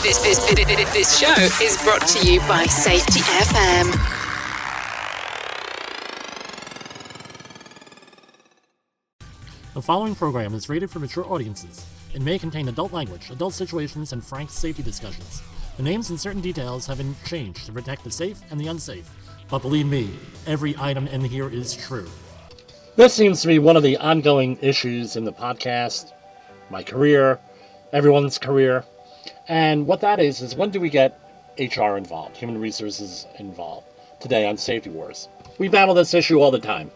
This show is brought to you by Safety FM. The following program is rated for mature audiences. It may contain adult language, adult situations, and frank safety discussions. The names and certain details have been changed to protect the safe and the unsafe. But believe me, every item in here is true. This seems to be one of the ongoing issues in the podcast, my career, everyone's career. And what that is when do we get HR involved, human resources involved? Today on Safety Wars. We battle this issue all the time.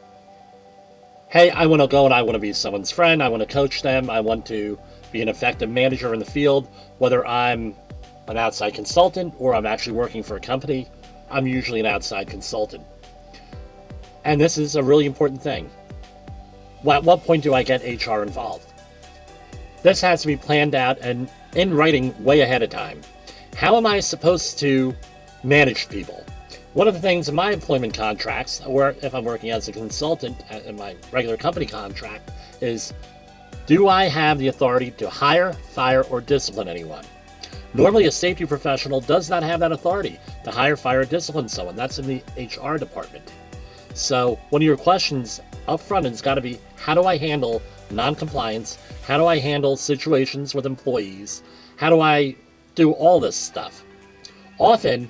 Hey, I want to go and I want to be someone's friend. I want to coach them. I want to be an effective manager in the field. Whether I'm an outside consultant or I'm actually working for a company, I'm usually an outside consultant. And this is a really important thing. At what point do I get HR involved? This has to be planned out and in writing way ahead of time. How am I supposed to manage people? One of the things in my employment contracts, or if I'm working as a consultant in my regular company contract, is do I have the authority to hire, fire, or discipline anyone? Normally a safety professional does not have that authority to hire, fire, or discipline someone. That's in the HR department. So one of your questions up front has got to be, how do I handle non-compliance? How do I handle situations with employees? How do I do all this stuff? Often,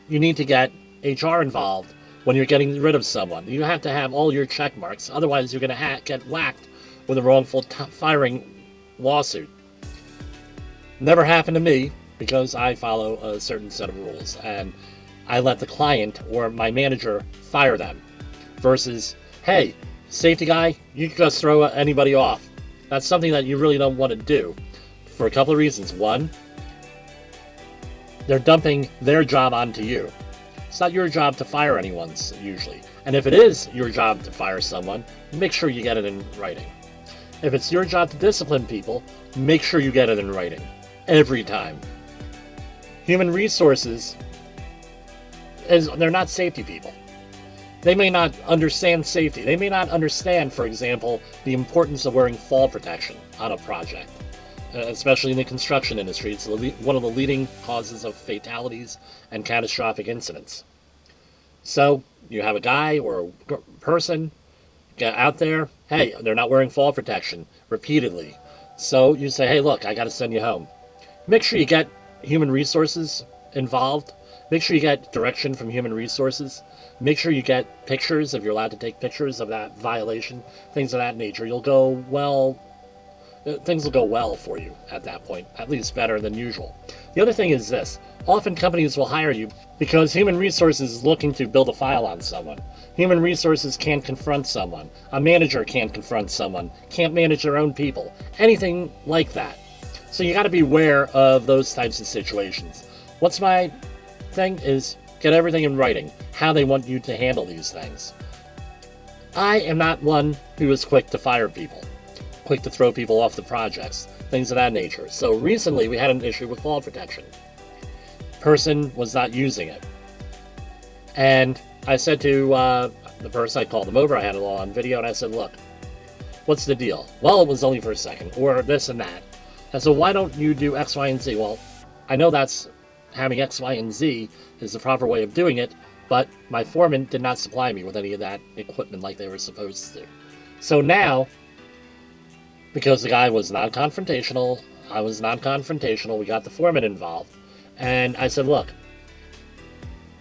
you need to get HR involved when you're getting rid of someone. You have to have all your check marks. Otherwise, you're going to get whacked with a wrongful firing lawsuit. Never happened to me because I follow a certain set of rules. And I let the client or my manager fire them. Versus, hey, safety guy, you can just throw anybody off. That's something that you really don't want to do for a couple of reasons. One, they're dumping their job onto you. It's not your job to fire anyone, usually. And if it is your job to fire someone, make sure you get it in writing. If it's your job to discipline people, make sure you get it in writing. Every time. Human resources, they're not safety people. They may not understand safety. They may not understand, for example, the importance of wearing fall protection on a project, especially in the construction industry. It's one of the leading causes of fatalities and catastrophic incidents. So you have a guy or a person get out there, hey, they're not wearing fall protection repeatedly. So you say, hey, look, I got to send you home. Make sure you get human resources involved. Make sure you get direction from human resources. Make sure you get pictures, if you're allowed to take pictures of that violation, things of that nature. Things will go well for you at that point, at least better than usual. The other thing is this. Often companies will hire you because human resources is looking to build a file on someone. Human resources can't confront someone. A manager can't confront someone, can't manage their own people, anything like that. So you got to be aware of those types of situations. What's my thing is get everything in writing, how they want you to handle these things. I am not one who is quick to fire people, quick to throw people off the projects, things of that nature. So recently we had an issue with fall protection. Person was not using it. And I said to the person, I called them over, I had it all on video, and I said, look, what's the deal? Well, it was only for a second, or this and that. I said, why don't you do X, Y, and Z? Well, I know that's having X, Y, and Z is the proper way of doing it, but my foreman did not supply me with any of that equipment like they were supposed to. So now, because the guy was non-confrontational, I was non-confrontational, we got the foreman involved, and I said, look,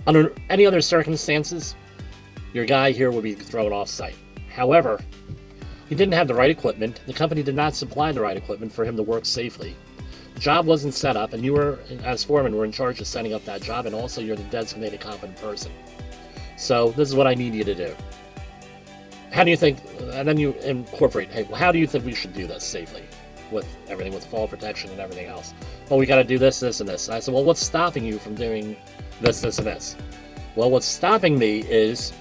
under any other circumstances, your guy here would be thrown off site. However, he didn't have the right equipment, the company did not supply the right equipment for him to work safely. The job wasn't set up, and you were, as foreman, were in charge of setting up that job, and also you're the designated competent person. So this is what I need you to do. How do you think, and then you incorporate, hey, how do you think we should do this safely with everything, with fall protection and everything else? Well, we got to do this, this, and this. And I said, well, what's stopping you from doing this, this, and this? Well, what's stopping me is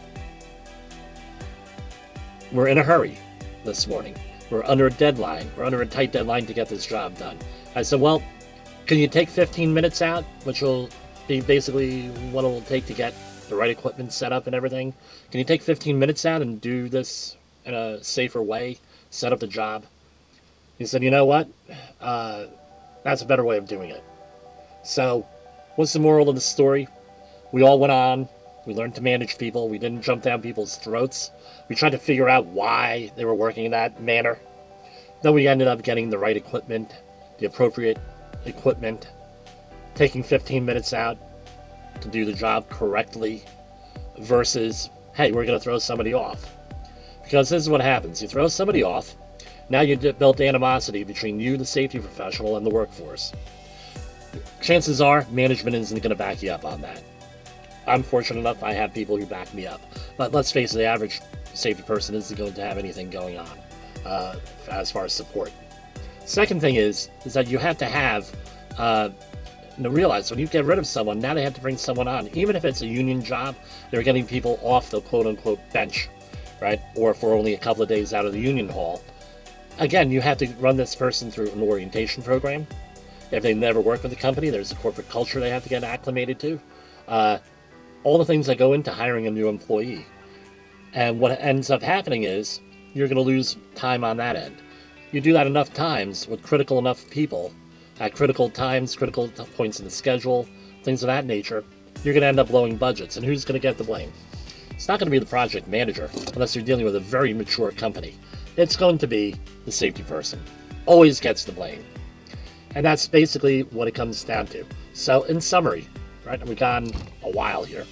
we're in a hurry this morning. We're under a deadline. We're under a tight deadline to get this job done. I said, well, can you take 15 minutes out, which will be basically what it will take to get the right equipment set up and everything? Can you take 15 minutes out and do this in a safer way, set up the job? He said, you know what? That's a better way of doing it. So, what's the moral of the story? We all went on. We learned to manage people. We didn't jump down people's throats. We tried to figure out why they were working in that manner. Then we ended up getting the right equipment, the appropriate equipment, taking 15 minutes out to do the job correctly versus, hey, we're going to throw somebody off. Because this is what happens. You throw somebody off, now you built animosity between you, the safety professional, and the workforce. Chances are management isn't going to back you up on that. I'm fortunate enough I have people who back me up. But let's face it, the average safety person isn't going to have anything going on as far as support. Second thing is that you have to have, realize when you get rid of someone, now they have to bring someone on. Even if it's a union job, they're getting people off the quote-unquote bench, right? Or for only a couple of days out of the union hall. Again, you have to run this person through an orientation program. If they never worked with the company, there's a corporate culture they have to get acclimated to. All the things that go into hiring a new employee. And what ends up happening is you're going to lose time on that end. You do that enough times with critical enough people at critical times, critical points in the schedule, things of that nature, you're going to end up blowing budgets. And who's going to get the blame? It's not going to be the project manager unless you're dealing with a very mature company. It's going to be the safety person. Always gets the blame. And that's basically what it comes down to. So in summary, right, we've gone a while here.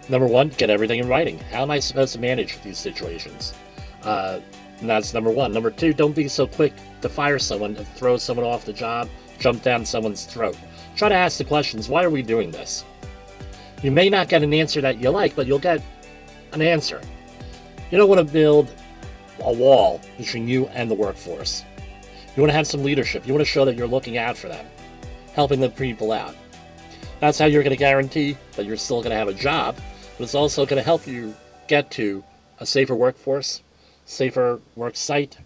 Number one, get everything in writing. How am I supposed to manage these situations? And that's number one. Number two, don't be so quick to fire someone, to throw someone off the job, jump down someone's throat. Try to ask the questions, why are we doing this? You may not get an answer that you like, but you'll get an answer. You don't want to build a wall between you and the workforce. You want to have some leadership. You want to show that you're looking out for them, helping the people out. That's how you're going to guarantee that you're still going to have a job, but it's also going to help you get to a safer workforce, safer work site,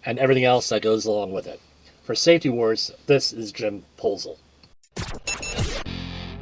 and everything else that goes along with it. For Safety Wars, this is Jim Polzel.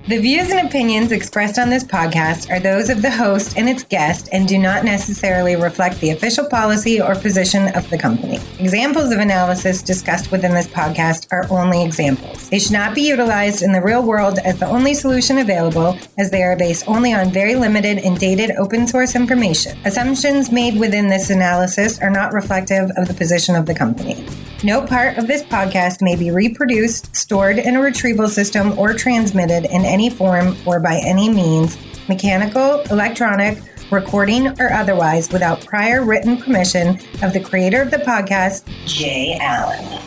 The views and opinions expressed on this podcast are those of the host and its guest and do not necessarily reflect the official policy or position of the company. Examples of analysis discussed within this podcast are only examples. They should not be utilized in the real world as the only solution available, as they are based only on very limited and dated open source information. Assumptions made within this analysis are not reflective of the position of the company. No part of this podcast may be reproduced, stored in a retrieval system, or transmitted in any form or by any means, mechanical, electronic, recording, or otherwise, without prior written permission of the creator of the podcast, Jay Allen.